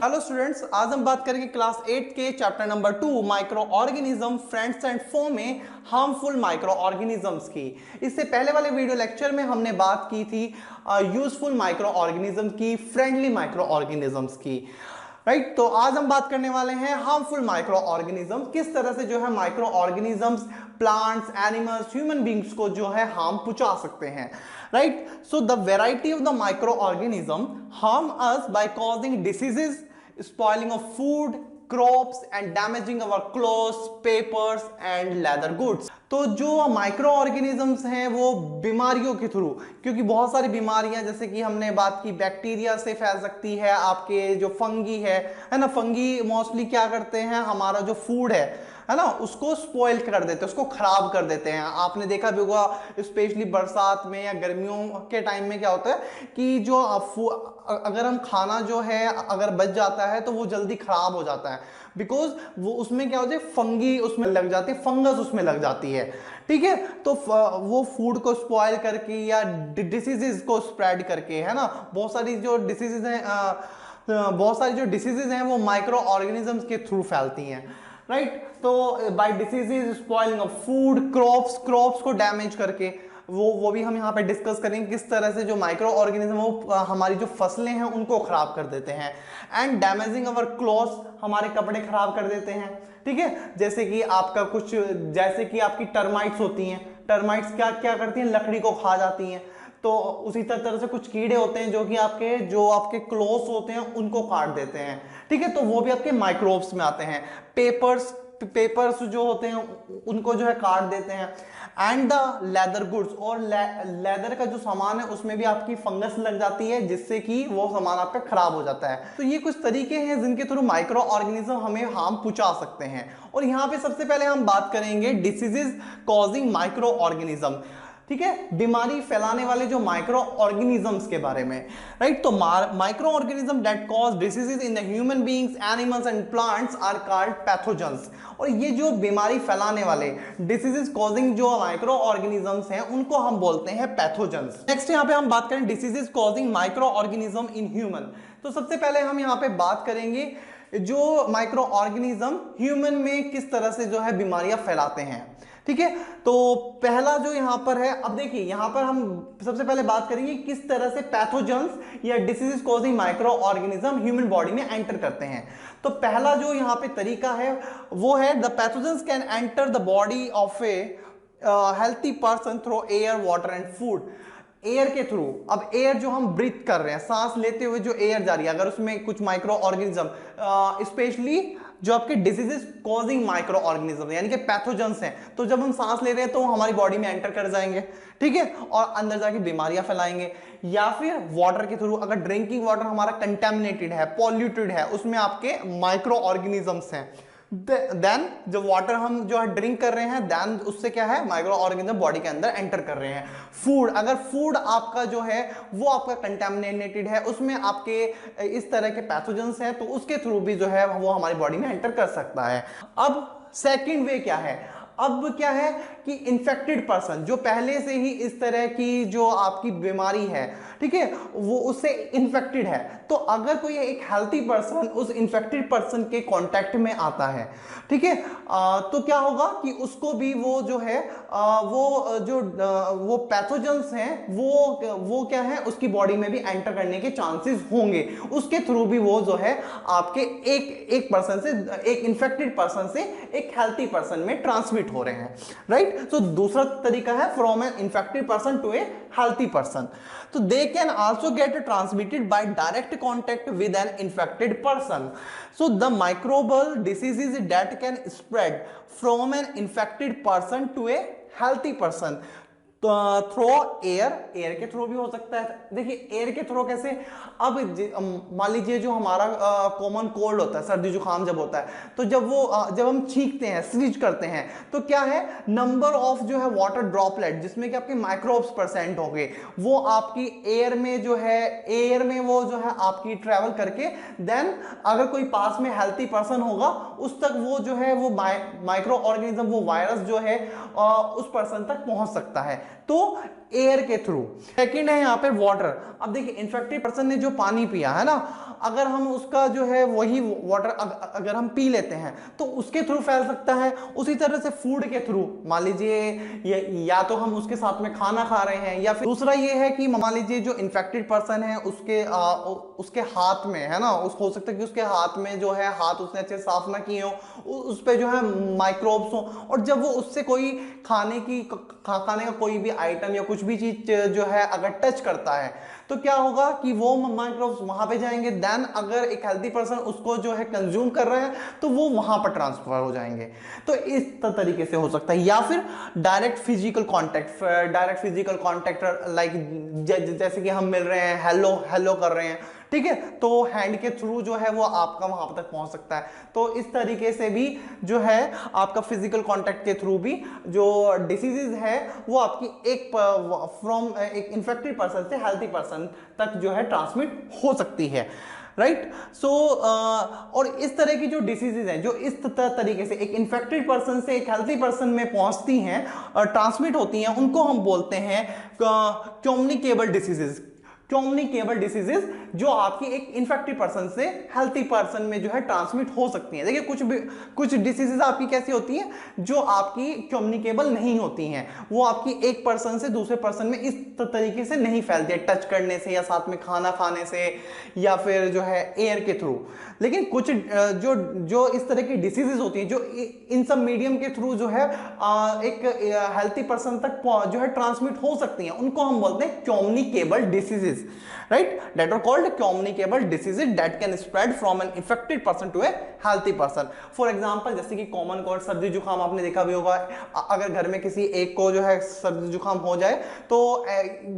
Hello students, आज हम बात करेंगे क्लास 8 के chapter number 2 micro organism friends and foe में हार्मफुल माइक्रो ऑर्गेनिजम्स की। इससे पहले वाले वीडियो लेक्चर में हमने बात की थी यूजफुल माइक्रो ऑर्गेनिज्म की, फ्रेंडली माइक्रो ऑर्गेनिजम्स की। राइट, तो आज हम बात करने वाले हैं हार्मफुल माइक्रो ऑर्गेनिज्म, किस तरह से जो है micro organisms plants, animals, human beings को जो है हार्म पहुंचा सकते हैं। Right, so the variety of the micro organism harm us by causing diseases, spoiling of food, crops and damaging our clothes, papers and leather goods। तो जो microorganisms हैं वो बीमारियों के थ्रू, क्योंकि बहुत सारी बीमारियां जैसे कि हमने बात की बैक्टीरिया से फैल सकती है, आपके जो फंगी है ना, फंगी मोस्टली क्या करते हैं, हमारा जो फूड है ना, उसको स्पॉइल कर देते हैं, उसको खराब कर देते हैं। आपने देखा भी होगा स्पेशली बरसात में या गर्मियों के टाइम में क्या होता है कि जो अगर हम खाना जो है अगर बच जाता है तो वो जल्दी खराब हो जाता है, बिकॉज वो उसमें क्या होता है, फंगी उसमें लग जाती है, फंगस उसमें लग जाती है। ठीक है, तो वो फूड को स्पॉइल करके या डिसीजेज को स्प्रेड करके, है ना, बहुत सारी जो डिसीजेज हैं वो माइक्रो ऑर्गेनिजम्स के थ्रू फैलती हैं। राइट, तो by diseases, spoiling of food, crops को डैमेज करके, वो भी हम यहाँ पे डिस्कस करेंगे किस तरह से जो माइक्रो ऑर्गेनिज्म वो हमारी जो फसलें हैं उनको खराब कर देते हैं। एंड डैमेजिंग अवर क्लॉथ्स, हमारे कपड़े खराब कर देते हैं। ठीक है, जैसे कि आपकी टर्माइट्स होती हैं, टर्माइट्स क्या क्या करती हैं, लकड़ी को खा जाती हैं। तो उसी तरह से कुछ कीड़े होते हैं जो कि आपके क्लोथ्स होते हैं उनको काट देते हैं। ठीक है, तो वो भी आपके माइक्रोब्स में आते हैं। पेपर्स जो होते हैं उनको जो है काट देते हैं। एंड द लेदर गुड्स, और लेदर का जो सामान है उसमें भी आपकी फंगस लग जाती है, जिससे कि वो सामान आपका खराब हो जाता है। तो ये कुछ तरीके हैं जिनके थ्रू माइक्रो ऑर्गेनिज्म हमें हार्म पहुंचा सकते हैं। और यहाँ पे सबसे पहले हम बात करेंगे डिसीजेज कॉजिंग माइक्रो ऑर्गेनिज्म। ठीक है, बीमारी फैलाने वाले जो माइक्रो ऑर्गेनिजम्स के बारे में। राइट, तो microorganism that cause diseases in the human beings, animals and plants are called pathogens. और ये जो बीमारी फैलाने वाले डिसीजेस कॉजिंग जो माइक्रो ऑर्गेनिजम्स हैं उनको हम बोलते हैं पैथोजेंस। नेक्स्ट यहाँ पे हम बात करें diseases causing micro organism in human. तो सबसे पहले हम यहाँ पे बात करेंगे जो माइक्रो ऑर्गेनिज्म ह्यूमन में किस तरह से जो है बीमारियां फैलाते हैं। ठीक है, तो पहला जो यहां पर है, अब देखिए यहां पर हम सबसे पहले बात करेंगे किस तरह से पैथोजेंस या disease causing micro organism human body में एंटर करते हैं। तो पहला जो यहां पे तरीका है वो है the pathogens can enter the body of A healthy person through air, water and food. Air के थ्रू, अब एयर जो हम ब्रीथ कर रहे हैं, सांस लेते हुए जो एयर जा रही है, अगर उसमें कुछ माइक्रो ऑर्गेनिज्म स्पेशली जो आपके डिजीजेस कॉजिंग माइक्रो ऑर्गेनिज्म यानी कि पैथोजेंस हैं, तो जब हम सांस ले रहे हैं तो हमारी बॉडी में एंटर कर जाएंगे। ठीक है, और अंदर जाके बीमारियां फैलाएंगे। या फिर वाटर के थ्रू, अगर ड्रिंकिंग वाटर हमारा कंटेमिनेटेड है, पॉल्यूटेड है, उसमें आपके माइक्रो ऑर्गेनिजम्स हैं, देन जब वाटर हम जो है ड्रिंक कर रहे हैं, देन उससे क्या है, माइक्रो ऑर्गेनिज्म बॉडी के अंदर एंटर कर रहे हैं। फूड, अगर फूड आपका जो है वो आपका कंटेमिनेटेड है, उसमें आपके इस तरह के पैथोजेंस हैं, तो उसके थ्रू भी जो है वो हमारी बॉडी में एंटर कर सकता है। अब सेकंड वे क्या है, अब क्या है कि इन्फेक्टेड पर्सन जो पहले से ही इस तरह की जो आपकी बीमारी है, ठीक है, वो उससे इन्फेक्टेड है, तो अगर कोई एक हेल्थी पर्सन उस इन्फेक्टेड पर्सन के कांटेक्ट में आता है, ठीक है, तो क्या होगा कि उसको भी वो जो है वो पैथोजेंस हैं वो क्या है उसकी बॉडी में भी एंटर करने के चांसेस होंगे, उसके थ्रू भी वो जो है आपके एक पर्सन से, एक इन्फेक्टेड पर्सन से एक हेल्थी पर्सन में ट्रांसमिट हो रहे हैं। राइट, तो दूसरा तरीका है from an infected person to a healthy person, so they can also get transmitted by direct contact with an infected person. So the microbial diseases that can spread from an infected person to a healthy person through air के through भी हो सकता है। देखिए air के through कैसे, अब मान लीजिए जो हमारा कॉमन कोल्ड होता है, सर्दी जुकाम जब होता है, तो जब हम छींकते हैं, स्नीज करते हैं, तो क्या है, नंबर ऑफ जो है वाटर ड्रॉपलेट जिसमें कि आपके माइक्रोब्स परसेंट होंगे, वो आपकी एयर में जो है आपकी ट्रेवल करके, देन अगर कोई पास में हेल्थी पर्सन होगा उस तक वो जो है वो माइक्रो ऑर्गेनिज्म, वो वायरस जो है उस पर्सन तक पहुंच सकता है। तो एयर के थ्रू। सेकंड है यहाँ पे वाटर। अब देखिए इन्फेक्टेड पर्सन ने जो पानी पिया है ना, अगर हम उसका जो है वही वाटर अगर हम पी लेते हैं तो उसके थ्रू फैल सकता है। उसी तरह से फूड के थ्रू, मान लीजिए या तो हम उसके साथ में खाना खा रहे हैं, या फिर दूसरा ये है कि मान लीजिए जो इन्फेक्टेड पर्सन है उसके हाथ में है ना, हो सकता है कि उसके हाथ में जो है हाथ उसने अच्छे साफ ना किए हो, उस पे जो है माइक्रोब्स हो, और जब वो उससे कोई खाने का कोई भी आइटम या कुछ भी चीज जो है अगर टच करता है तो क्या होगा कि वो माइक्रोब्स वहां पे जाएंगे। देन अगर एक हेल्दी पर्सन उसको जो है कंज्यूम कर रहा है तो वो वहां पर ट्रांसफर हो जाएंगे। तो इस तरीके से हो सकता है। या फिर डायरेक्ट फिजिकल कांटेक्ट लाइक जैसे कि हम मिल रहे हैं, हेलो हेलो कर रहे हैं, ठीक है, तो हैंड के थ्रू जो है वो आपका वहां तक पहुंच सकता है। तो इस तरीके से भी जो है आपका फिजिकल कांटेक्ट के थ्रू भी जो डिसीजेज है वो आपकी एक इन्फेक्टेड पर्सन से हेल्थी पर्सन तक जो है ट्रांसमिट हो सकती है, राइट। सो और इस तरह की जो डिसीजेज हैं जो इस तरीके से एक इन्फेक्टेड पर्सन से एक हेल्थी पर्सन में पहुंचती हैं और ट्रांसमिट होती हैं, उनको हम बोलते हैं कम्युनिकेबल डिसीजेज। कम्युनिकेबल डिसीजेज जो आपकी एक इन्फेक्टेड पर्सन से हेल्थी पर्सन में जो है ट्रांसमिट हो सकती हैं। देखिए कुछ डिसीजेज आपकी कैसी होती हैं जो आपकी कम्युनिकेबल नहीं होती हैं, वो आपकी एक पर्सन से दूसरे पर्सन में इस तरीके से नहीं फैलती है, टच करने से या साथ में खाना खाने से या फिर जो है एयर के थ्रू। लेकिन कुछ जो इस तरह की डिसीजेज होती हैं जो इन सब मीडियम के थ्रू जो है एक हेल्थी पर्सन तक जो है ट्रांसमिट हो सकती हैं, उनको हम बोलते हैं communicable diseases, right, that are called communicable diseases that can spread from an infected person to a healthy person. For example, जैसे कि कॉमन कोल्ड, सर्दी जुकाम आपने देखा भी होगा। अगर घर में किसी एक को जो है सर्दी जुकाम हो जाए तो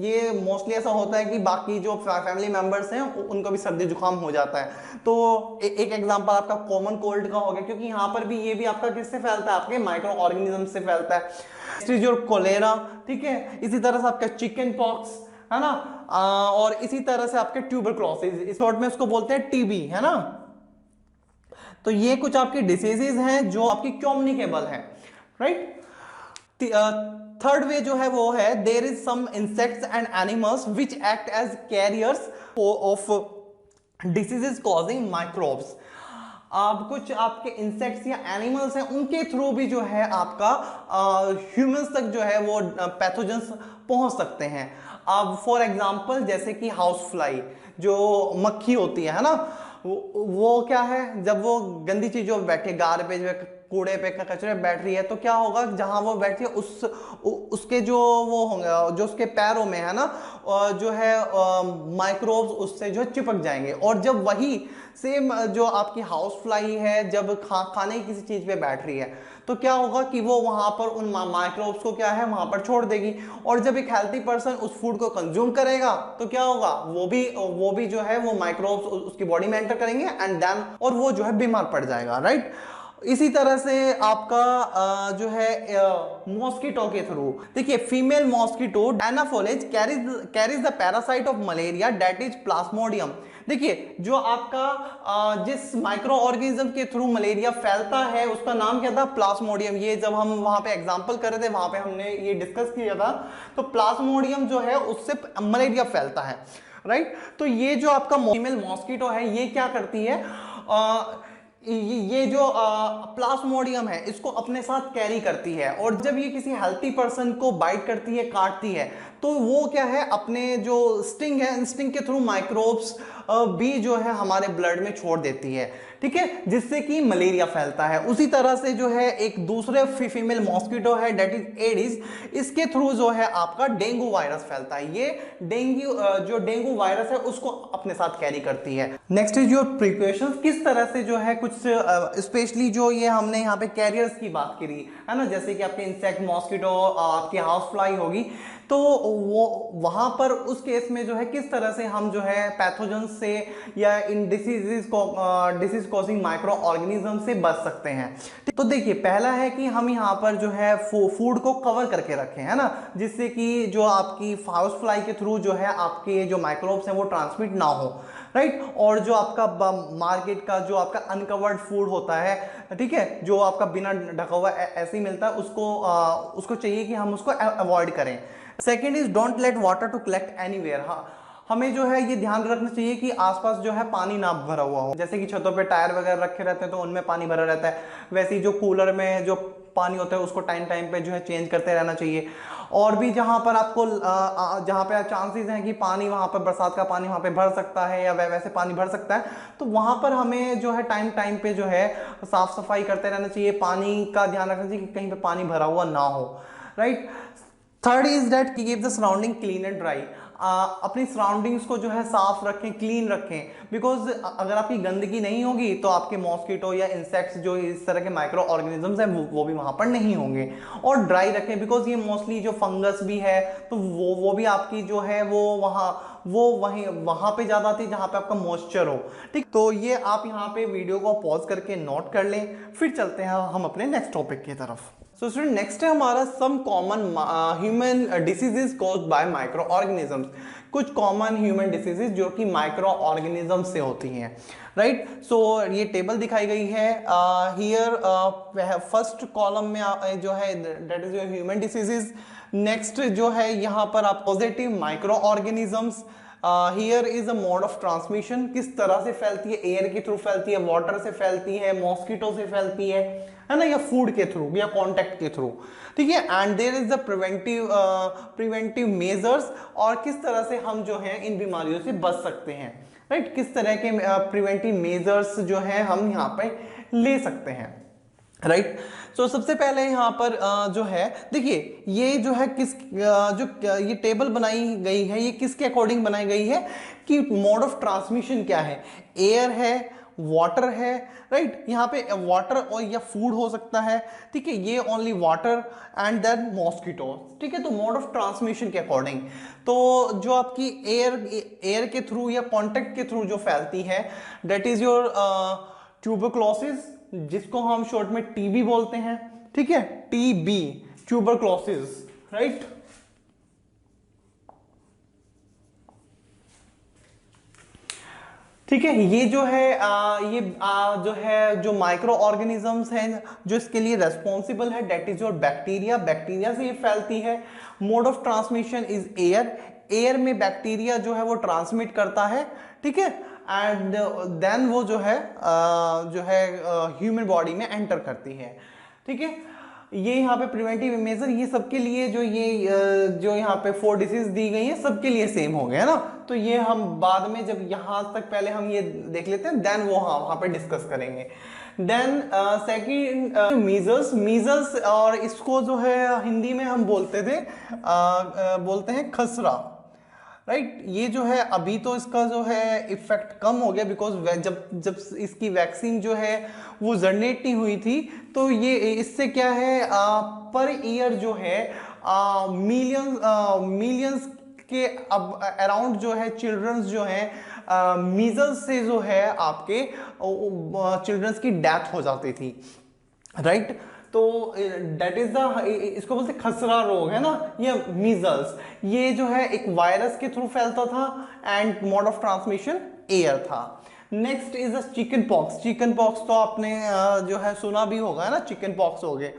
ये मोस्टली ऐसा होता है कि बाकी जो फैमिली मेंबर्स हैं उनको भी सर्दी जुकाम हो जाता है। तो एक एग्जांपल आपका कॉमन कोल्ड का हो गया, क्योंकि यहाँ पर भी ये भी आपका किससे फैलता है, आपके माइक्रो ऑर्गेनिज्म से फैलता है। नेक्स्ट इज योर कोलेरा, ठीक है। इसी तरह से आपका चिकन पॉक्स है ना, और इसी तरह से आपके ट्यूबरक्लोसिस, इस शॉर्ट में इसको बोलते हैं टीबी, है ना। तो ये कुछ आपकी डिसीजेज हैं जो आपकी कम्युनिकेबल है, राइट। थर्ड वे जो है वो है there is some insects and animals which act as carriers of diseases causing microbes. आप कुछ आपके इंसेक्ट्स या एनिमल्स हैं उनके थ्रू भी जो है आपका ह्यूमंस तक जो है वो पैथोजेंस पहुंच सकते हैं। अब फॉर एग्जांपल जैसे कि हाउस फ्लाई, जो मक्खी होती है ना, वो क्या है, जब वो गंदी चीजों पे बैठे, गार्बेज पे, कूड़े पे, कचरे पे बैठ रही है, तो क्या होगा, जहां वो बैठी है उसके जो वो होंगे, जो उसके पैरों में है ना, जो है माइक्रोब्स उससे जो चिपक जाएंगे। और जब वही सेम जो आपकी हाउस फ्लाई है जब खाने की किसी चीज पे बैठ रही है तो क्या होगा कि वो वहां पर उन माइक्रोब्स को क्या है वहां पर छोड़ देगी। और जब एक हेल्थी पर्सन उस फूड को कंज्यूम करेगा तो क्या होगा, वो भी जो है वो माइक्रोब्स उसकी बॉडी में एंटर करेंगे एंड देन और वो जो है बीमार पड़ जाएगा, राइट। इसी तरह से आपका जो है मॉस्किटो के थ्रू, देखिए female mosquito anopheles carries the parasite of malaria that is plasmodium. देखिए जो आपका जिस माइक्रो ऑर्गेनिज्म के थ्रू मलेरिया फैलता है उसका नाम क्या था, प्लाज्मोडियम। ये जब हम वहां पे एग्जांपल कर रहे थे वहां पे हमने ये डिस्कस किया था। तो प्लाज्मोडियम जो है उससे मलेरिया फैलता है, राइट। तो ये जो आपका फीमेल मॉस्किटो है ये क्या करती है, ये जो प्लाज्मोडियम है इसको अपने साथ कैरी करती है, और जब ये किसी हेल्थी पर्सन को बाइट करती है, काटती है, तो वो क्या है अपने जो स्टिंग है, स्टिंग के थ्रू माइक्रोब्स भी जो है हमारे ब्लड में छोड़ देती है, ठीक है, जिससे कि मलेरिया फैलता है। उसी तरह से जो है एक दूसरे फीमेल मॉस्किटो है दैट इज एडिस, इसके थ्रू जो है आपका डेंगू वायरस फैलता है। ये जो डेंगू वायरस है उसको अपने साथ कैरी करती है। नेक्स्ट इज योर प्रिकॉशंस, किस तरह से जो है कुछ स्पेशली जो ये हमने यहाँ पे कैरियर्स की बात करी है ना, जैसे कि आपके इंसेक्ट, मॉस्किटो, आपकी हाउस फ्लाई होगी, तो वो वहां पर उस केस में जो है किस तरह से हम जो है पैथोजन से या इन डिसीज कॉजिंग माइक्रो ऑर्गेनिज्म से बच सकते हैं। तो देखिए पहला है कि हम यहाँ पर जो है फूड को कवर करके रखें, है ना, जिससे कि जो आपकी हाउस फ्लाई के थ्रू जो है आपके जो माइक्रोब्स हैं वो ट्रांसमिट ना हो, राइट। और जो आपका मार्केट का जो आपका अनकवर्ड फूड होता है, ठीक है, जो आपका बिना ढका हुआ ऐसे ही मिलता है, उसको चाहिए कि हम उसको अवॉइड करें, second is don't let water to collect anywhere. हाँ, हमें जो है ये ध्यान रखना चाहिए कि आसपास जो है पानी ना भरा हुआ हो। जैसे कि छतों पे टायर वगैरह रखे रहते हैं तो उनमें पानी भरा रहता है, वैसे ही जो कूलर में जो पानी होता है उसको टाइम टाइम पे जो है चेंज करते रहना चाहिए। और भी जहाँ पर आपको जहाँ पे चांसेस हैं कि पानी वहाँ पर बरसात का पानी वहाँ पे भर सकता है या वैसे पानी भर सकता है, तो वहाँ पर हमें जो है टाइम टाइम पे जो है साफ सफाई करते रहना चाहिए, पानी का ध्यान रखना चाहिए कि कहीं पे पानी भरा हुआ ना हो, right. Third is that keep the surrounding clean and dry. अपनी सराउंडिंग्स को जो है साफ रखें, क्लीन रखें, बिकॉज अगर आपकी गंदगी नहीं होगी तो आपके मॉस्किटो या इंसेक्ट्स जो इस तरह के माइक्रो ऑर्गेनिजम्स हैं वो भी वहां पर नहीं होंगे। और ड्राई रखें बिकॉज ये मोस्टली जो फंगस भी है तो वो भी आपकी जो है वो वहां पे ज्यादा आती है जहां पे आपका मॉइस्चर हो, ठीक। तो ये आप यहाँ पे वीडियो को पॉज करके नोट कर लें, फिर चलते हैं हम अपने नेक्स्ट टॉपिक की तरफ। सो स्टूडेंट, नेक्स्ट है हमारा some common human diseases caused by microorganisms. कुछ कॉमन ह्यूमन डिसीजेज जो कि माइक्रो ऑर्गेनिज्म से होती हैं, राइट। सो ये टेबल दिखाई गई है हियर। फर्स्ट कॉलम में जो है that is your human diseases. Next जो है यहाँ पर आप positive micro organisms. Here is a mode of transmission, किस तरह से फैलती है, एयर के थ्रू फैलती है, वाटर से फैलती है, मॉस्किटो से फैलती है ना, या फूड के थ्रू या कांटेक्ट के थ्रू, ठीक है। And there is the preventive measures, और किस तरह से हम जो है इन बीमारियों से बच सकते हैं, राइट। किस तरह के प्रिवेंटिव मेजर्स जो है हम यहाँ पे ले सकते हैं, राइट। सो सबसे पहले यहाँ पर जो है देखिए, ये जो है ये टेबल बनाई गई है, ये किसके अकॉर्डिंग बनाई गई है कि मोड ऑफ ट्रांसमिशन क्या है, एयर है, वाटर है, राइट। यहाँ पे वाटर और या फूड हो सकता है, ठीक है, ये only water and then mosquito, ठीक है। तो मोड ऑफ ट्रांसमिशन के अकॉर्डिंग तो जो आपकी एयर के थ्रू या कॉन्टेक्ट के थ्रू जो फैलती है दैट इज योर ट्यूबरक्लोसिस, जिसको हम शॉर्ट में टीबी बोलते हैं, ठीक है, टीबी, ट्यूबरक्लोसिस, राइट। ठीक है, ये जो है जो है जो माइक्रो ऑर्गेनिजम्स हैं जो इसके लिए रेस्पॉन्सिबल है that is your bacteria, bacteria से ये फैलती है। Mode of transmission is air, air में बैक्टीरिया जो है वो ट्रांसमिट करता है, ठीक है। एंड देन वो जो है ह्यूमन बॉडी में एंटर करती है, ठीक है। ये यहाँ पे प्रिवेंटिव मेजर ये सबके लिए जो यहाँ पे 4 डिसीज दी गई है सबके लिए सेम हो गया ना। तो ये हम बाद में जब यहाँ तक पहले हम ये देख लेते हैं देन वो हाँ वहाँ पे डिस्कस करेंगे। देन सेकंड मीजल्स, और इसको जो है हिंदी में हम बोलते हैं खसरा, राइट। ये जो है अभी तो इसका जो है इफेक्ट कम हो गया बिकॉज जब इसकी वैक्सीन जो है वो जनरेट नहीं हुई थी, तो ये इससे क्या है पर ईयर जो है मिलियंस के अब अराउंड जो है चिल्ड्रंस जो है मीजल्स से जो है आपके चिल्ड्रंस की डेथ हो जाती थी, राइट। तो डेट इज द इसको बोलते खसरा रोग है ना, ये मीजल्स, ये जो है एक वायरस के थ्रू फैलता था and mode of transmission air था। Next is chicken pox, chicken pox तो आपने जो है सुना भी होगा ना, चिकन पॉक्स हो गए,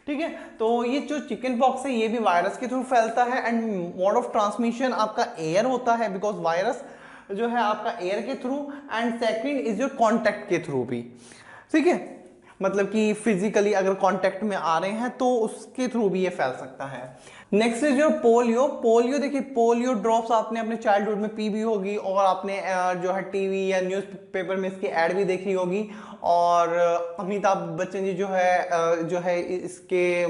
ठीक है। तो ये जो चिकन पॉक्स है ये भी वायरस के थ्रू फैलता है एंड मोड ऑफ ट्रांसमिशन आपका एयर होता है बिकॉज वायरस जो है आपका एयर के through, and second is your contact के थ्रू भी, ठीक है। मतलब कि फिजिकली अगर कांटेक्ट में आ रहे हैं तो उसके थ्रू भी ये फैल सकता है। नेक्स्ट इज योर पोलियो देखिए, पोलियो ड्रॉप्स आपने अपने चाइल्डहुड में पी भी होगी और आपने जो है टीवी या न्यूज़पेपर में इसकी एड भी देखी होगी। और अमिताभ बच्चन जी जो है इसके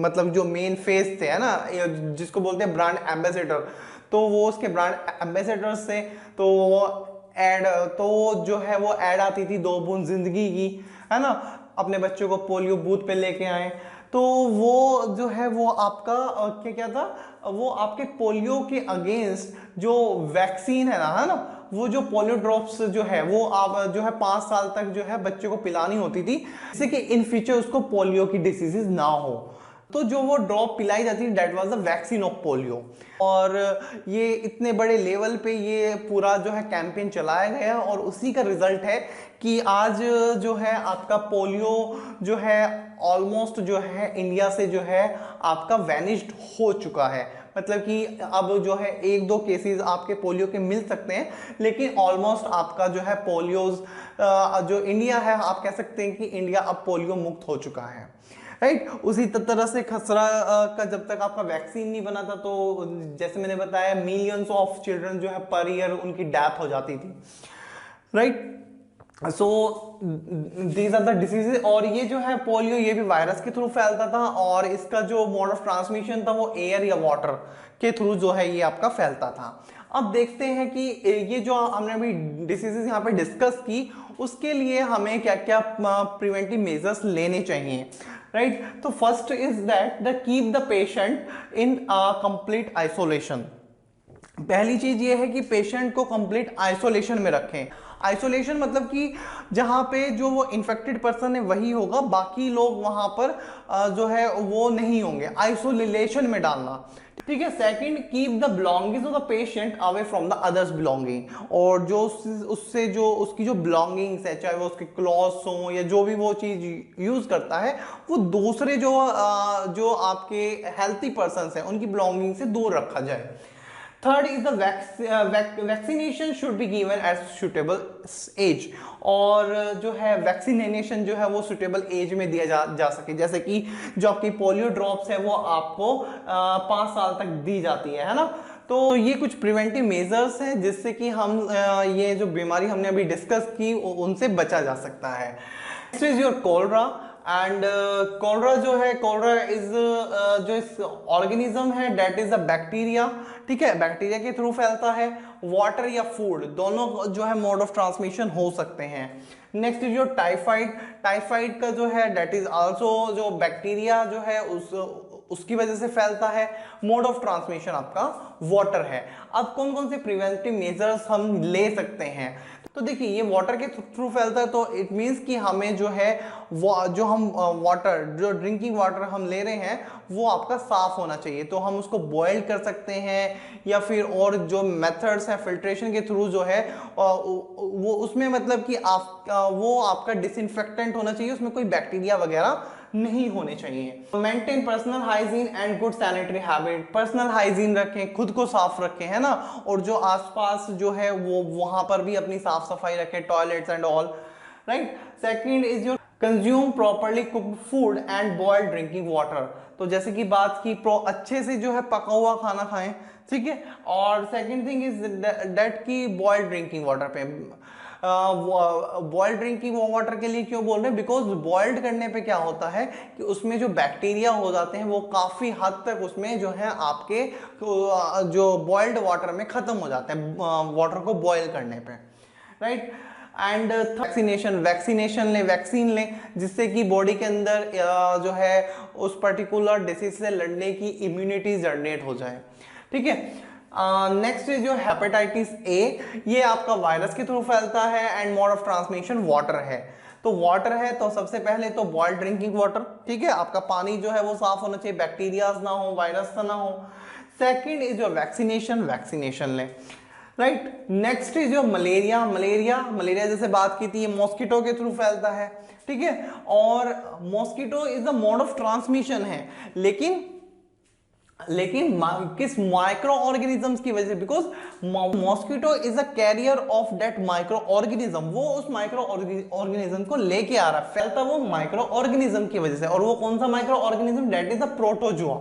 मतलब जो मेन फेस थे है ना, जिसको बोलते हैं ब्रांड एम्बेसडर, तो वो उसके ब्रांड एम्बेसडर से तो एड तो जो है वो एड आती थी 2 बूंद जिंदगी की, है ना, अपने बच्चों को पोलियो बूथ पे लेके आए। तो वो जो है वो आपका क्या था, वो आपके पोलियो के अगेंस्ट जो वैक्सीन है ना, वो जो पोलियो ड्रॉप्स जो है वो आप जो है 5 साल तक जो है बच्चे को पिलानी होती थी, जिससे कि इन फ्यूचर उसको पोलियो की डिसीजेज ना हो। तो जो वो ड्रॉप पिलाई जाती है that was the vaccine of polio. और ये इतने बड़े लेवल पे ये पूरा जो है कैंपेन चलाया गया और उसी का रिजल्ट है कि आज जो है आपका पोलियो जो है ऑलमोस्ट जो है इंडिया से जो है आपका वैनिश्ड हो चुका है। मतलब कि अब जो है एक दो केसेस आपके पोलियो के मिल सकते हैं, लेकिन ऑलमोस्ट आपका जो है पोलियोज जो इंडिया है, आप कह सकते हैं कि इंडिया अब पोलियो मुक्त हो चुका है, राइट। उसी तरह से खसरा का जब तक आपका वैक्सीन नहीं बना था, तो जैसे मैंने बताया मिलियंस ऑफ चिल्ड्रन जो है पर ईयर उनकी डेथ हो जाती थी, right. So these are the diseases. और ये जो है पोलियो ये भी वायरस के थ्रू फैलता था, और इसका जो मोड ऑफ ट्रांसमिशन था वो एयर या वाटर के थ्रू जो है ये आपका फैलता था। अब देखते हैं कि ये जो हमने अभी डिसीजेज यहाँ पे डिस्कस की, उसके लिए हमें क्या क्या प्रिवेंटिव मेजर्स लेने चाहिए, राइट। तो first is that the keep the patient in complete isolation. पहली चीज ये है कि पेशेंट को कंप्लीट आइसोलेशन में रखें। आइसोलेशन मतलब कि जहां पे जो वो इन्फेक्टेड पर्सन है वही होगा, बाकी लोग वहां पर जो है वो नहीं होंगे, आइसोलेशन में डालना, ठीक है। Second, keep the belongings of the patient away from the others belonging. और जो उससे जो उसकी जो बिलोंगिंग्स है, चाहे वो उसके क्लॉथ्स हो या जो भी वो चीज यूज करता है, वो दूसरे जो आपके हेल्थी पर्सन है उनकी बिलोंगिंग से दूर रखा जाए। Third is the vaccination should be given at suitable age. और जो है वैक्सीनेशन जो है वो सुटेबल एज में दिया जा सके, जैसे कि जो आपकी पोलियो ड्रॉप्स है वो आपको 5 साल तक दी जाती है ना। तो ये कुछ प्रिवेंटिव मेजर्स हैं जिससे कि हम ये जो बीमारी हमने अभी डिस्कस की उनसे बचा जा सकता है। Next is your cholera. And cholera जो है, कोलरा इज जो इस ऑर्गेनिज्म है डेट इज अ बैक्टीरिया, ठीक है, बैक्टीरिया के थ्रू फैलता है। वाटर या फूड दोनों जो है मोड ऑफ ट्रांसमिशन हो सकते हैं। Next is your typhoid. Typhoid का जो है डेट इज आल्सो जो बैक्टीरिया जो है उसकी वजह से फैलता है। मोड ऑफ ट्रांसमिशन आपका वाटर है। अब कौन कौन से प्रिवेंटिव मेजर्स हम ले सकते हैं, तो देखिए ये वाटर के थ्रू फैलता है, तो इट मीन्स कि हमें जो है जो हम वाटर जो ड्रिंकिंग वाटर हम ले रहे हैं वो आपका साफ होना चाहिए। तो हम उसको बॉयल कर सकते हैं, या फिर और जो मेथड्स हैं फिल्ट्रेशन के थ्रू जो है वो उसमें मतलब कि वो आपका डिसइंफेक्टेंट होना चाहिए, उसमें कोई बैक्टीरिया वगैरह नहीं होने चाहिए। Maintain personal hygiene and good sanitary habit. Personal hygiene रखें, खुद को साफ रखें, है ना। और जो आसपास जो है वो वहां पर भी अपनी साफ सफाई रखें, toilets and all, right. Second is your consume properly cooked food and boiled drinking water. तो जैसे कि बात की अच्छे से जो है पका हुआ खाना खाएं, ठीक है। और सेकंड थिंग इज दैट की बॉइल्ड ड्रिंकिंग वाटर पे, बॉइल्ड ड्रिंकिंग वाटर के लिए क्यों बोल रहे हैं, बिकॉज बॉइल्ड करने पे क्या होता है कि उसमें जो बैक्टीरिया हो जाते हैं वो काफी हद तक उसमें जो है आपके जो बॉइल्ड वाटर में खत्म हो जाते हैं वाटर को बॉयल करने पे, राइट। एंड वैक्सीनेशन लें, वैक्सीन लें, जिससे कि बॉडी के अंदर जो है उस पर्टिकुलर डिसीज से लड़ने की इम्यूनिटी जनरेट हो जाए, ठीक है। नेक्स्ट इज जो हेपेटाइटिस ए, ये आपका वायरस के थ्रू फैलता है and mode of transmission water है। तो वाटर है तो सबसे पहले तो बॉइल्ड ड्रिंकिंग वाटर, ठीक है, आपका पानी जो है वो साफ होना चाहिए, बैक्टीरिया ना हो, वायरस ना हो। Second is your vaccination, vaccination लें, right. Next is your malaria, malaria जैसे बात की थी, ये मॉस्किटो के थ्रू फैलता है, ठीक है। और mosquito is the mode of transmission है, लेकिन किस माइक्रो ऑर्गेनिजम्स की वजह से, because mosquito is a carrier of that micro organism, वो उस माइक्रो ऑर्गेनिज्म को लेके आ रहा है, फैलता वो माइक्रो ऑर्गेनिज्म की वजह से। और वो कौन सा micro organism, that is a protozoa.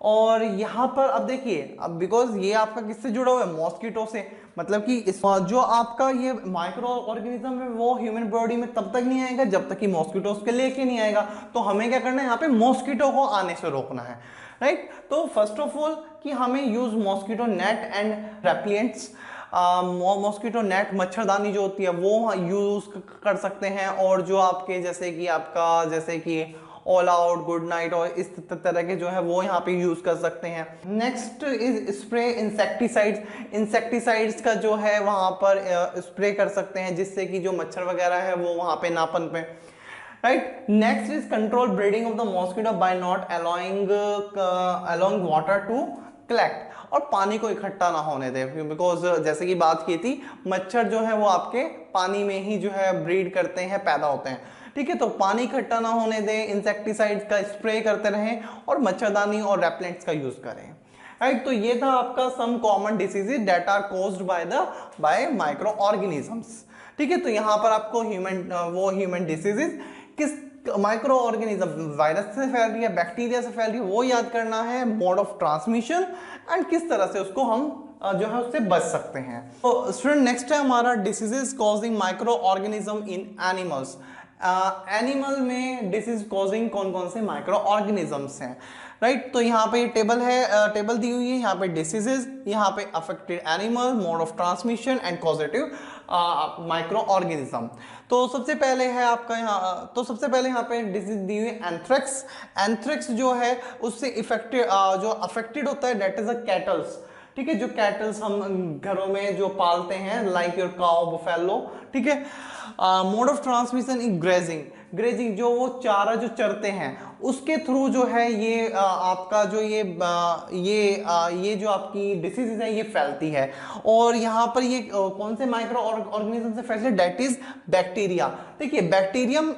और यहाँ पर अब देखिए, अब बिकॉज ये आपका किससे जुड़ा हुआ है, मॉस्किटो से, मतलब कि इस जो आपका ये माइक्रो ऑर्गेनिज्म है वो ह्यूमन बॉडी में तब तक नहीं आएगा जब तक कि मॉस्किटो उसके लेके नहीं आएगा। तो हमें क्या करना है, यहाँ पे मॉस्किटो को आने से रोकना है, राइट। तो फर्स्ट ऑफ ऑल कि हमें use mosquito net and repellents, mosquito net मच्छरदानी जो होती है वो यूज कर सकते हैं। और जो आपके जैसे कि ऑल आउट, गुड नाइट और इस तरह के जो है वो यहाँ पे यूज कर सकते हैं। Next is spray insecticides, insecticides का जो है वहां पर स्प्रे कर सकते हैं जिससे कि जो मच्छर वगैरह है वो वहां पे ना पनपे, right. Next is control breeding of the mosquito by not allowing water to collect, और पानी को इकट्ठा ना होने दे, बिकॉज जैसे कि बात की थी मच्छर जो है वो आपके पानी में ही जो है ब्रीड करते हैं, पैदा होते हैं, ठीक है। तो पानी इकट्ठा ना होने दें, इंसेक्टिसाइड्स का स्प्रे करते रहें और मच्छरदानी और रेपेलेंट्स का यूज करें, राइट। तो ये था आपका some common diseases that are caused by microorganisms. ठीक है, तो यहाँ पर आपको ह्यूमन डिसीजेज किस माइक्रो ऑर्गेनिज्म वायरस से फैल रही है, बैक्टीरिया से फैल रही है, वो याद करना है, मोड ऑफ ट्रांसमिशन एंड किस तरह से उसको हम जो है उससे बच सकते हैं। तो स्टूडेंट नेक्स्ट है हमारा diseases causing micro organism in animals. Animal में डिसीज कॉजिंग कौन कौन से माइक्रो ऑर्गेनिजम्स हैं, राइट। तो यहाँ पे टेबल है, टेबल दी हुई है, यहाँ पे डिसीजेज, यहाँ पे affected animal, mode of transmission and causative micro organism. तो सबसे पहले है आपका यहाँ पे डिजीज दी हुई एंथ्रेक्स। एंथ्रेक्स जो है उससे इफेक्टेड जो अफेक्टेड होता है दैट इज अ कैटल्स। ठीक है, जो कैटल्स हम घरों में जो पालते हैं लाइक योर काउ, बुफेलो। ठीक है, mode of transmission in grazing. Grazing जो वो चारा जो चरते हैं उसके थ्रू जो है ये आपका जो ये जो आपकी डिसीज है ये फैलती है। और यहाँ पर ये कौन से माइक्रो ऑर्गेनिज्म से फैलती है, दैट इज बैक्टीरिया। देखिए bacterium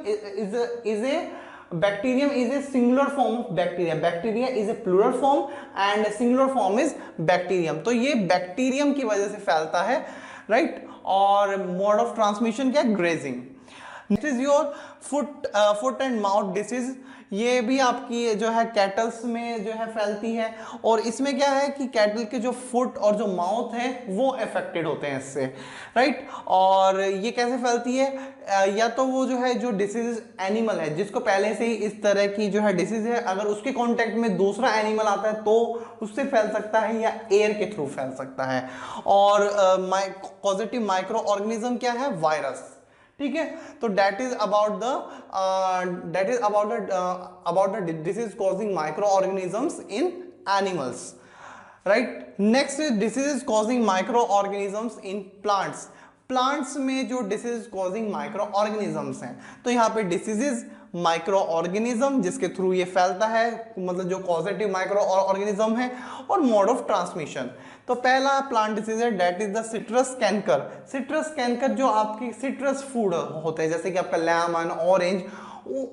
Bacterium is a singular form of bacteria. Bacteria is a plural form and singular form is bacterium. तो ये बैक्टीरियम की वजह से फैलता है, राइट। और मोड ऑफ ट्रांसमिशन क्या है, grazing. Next is your foot and mouth disease. ये भी आपकी जो है कैटल्स में जो है फैलती है। और इसमें क्या है कि कैटल के जो फुट और जो माउथ है वो अफेक्टेड होते हैं इससे, राइट। और ये कैसे फैलती है, या तो वो जो है जो डिसीज एनिमल है जिसको पहले से ही इस तरह की जो है डिसीज है, अगर उसके कांटेक्ट में दूसरा एनिमल आता है तो उससे फैल सकता है, या एयर के थ्रू फैल सकता है। और पॉजिटिव माइक्रो ऑर्गेनिज्म क्या है, वायरस। ठीक है, तो that is about the disease causing micro organisms in animals, right. Next disease causing micro organisms in plants. Plants में जो डिसीज कॉजिंग माइक्रो ऑर्गेनिजम्स हैं, तो यहाँ पे डिसीजेज माइक्रो ऑर्गेनिज्म जिसके थ्रू ये फैलता है, मतलब जो पॉजिटिव माइक्रो ऑर्गेनिज्म है, और मोड ऑफ ट्रांसमिशन। तो पहला प्लांट डिसीज है that is the citrus canker. Citrus canker जो आपकी सिट्रस फूड होते हैं जैसे कि आपका लेमन, ऑरेंज,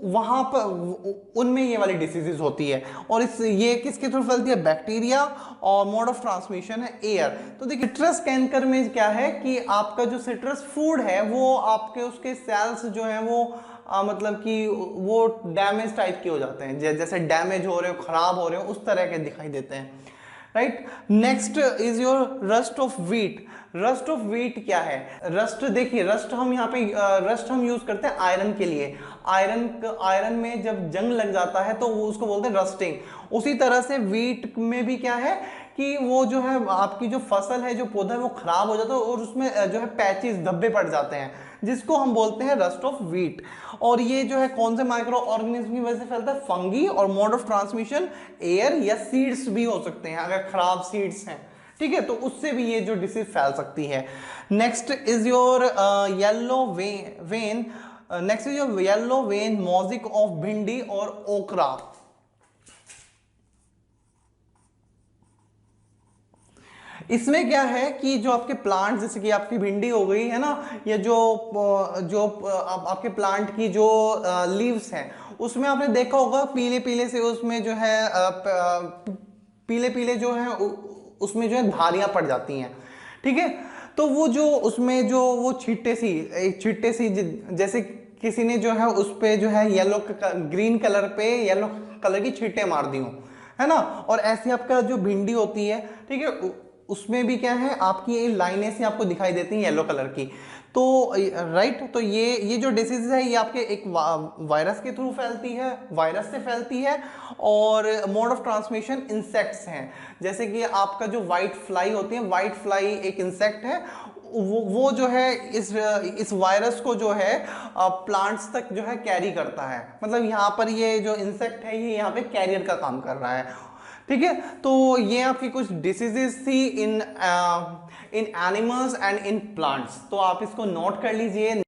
वहां पर उनमें ये वाली डिसीजेज होती है। और ये किसके थ्रू फैलती है, बैक्टीरिया। और मोड ऑफ ट्रांसमिशन है एयर। तो देखिए सिट्रस कैंकर में क्या है कि आपका जो सिट्रस फूड है वो आपके उसके सेल्स जो है वो मतलब कि वो डैमेज टाइप के हो जाते हैं, जैसे डैमेज हो रहे हो, खराब हो रहे हो, उस तरह के दिखाई देते हैं, right. Next is your rust of wheat. Rust of wheat क्या है, रस्ट देखिए रस्ट हम यहाँ पे रस्ट हम यूज करते हैं आयरन के लिए। आयरन में जब जंग लग जाता है तो वो उसको बोलते हैं रस्टिंग। उसी तरह से व्हीट में भी क्या है कि वो जो है आपकी जो फसल है, जो पौधा है वो खराब हो जाता है और उसमें जो है पैचेस, धब्बे पड़ जाते हैं, जिसको हम बोलते हैं रस्ट ऑफ व्हीट। और ये जो है कौन से माइक्रो ऑर्गेनिज्म की वजह से फैलता है, फंगी। और मोड ऑफ ट्रांसमिशन एयर या सीड्स भी हो सकते हैं, अगर खराब सीड्स हैं, ठीक है, तो उससे भी ये जो डिसीज फैल सकती है। Next is your yellow vein. Next is your yellow vein mosaic of भिंडी और ओकरा। इसमें क्या है कि जो आपके प्लांट, जैसे कि आपकी भिंडी हो गई है ना, या जो आपके प्लांट की जो लीव्स हैं उसमें आपने देखा होगा पीले पीले से उसमें जो है पीले पीले जो है उसमें जो है धारियां पड़ जाती हैं, ठीक है। तो वो जो उसमें जो वो छिट्टे सी जैसे किसी ने जो है उस पे जो है येलो ग्रीन कलर पे येलो कलर की छींटे मार दी हो, है ना। और ऐसे आपका जो भिंडी होती है, ठीक है, उसमें भी क्या है आपकी लाइनें से आपको दिखाई देती हैं येलो कलर की। तो राइट, तो ये जो डिसीज है ये आपके एक वायरस के थ्रू फैलती है, वायरस से फैलती है। और मोड ऑफ ट्रांसमिशन इंसेक्ट्स हैं, जैसे कि आपका जो वाइट फ्लाई होती है, वाइट फ्लाई एक इंसेक्ट है, वो जो है इस वायरस को जो है प्लांट्स तक जो है कैरी करता है। मतलब यहाँ पर ये जो इंसेक्ट है ये यहाँ पे कैरियर का काम कर रहा है, ठीक है। तो ये आपकी कुछ डिसीजेस थी इन एनिमल्स एंड इन प्लांट्स, तो आप इसको नोट कर लीजिए।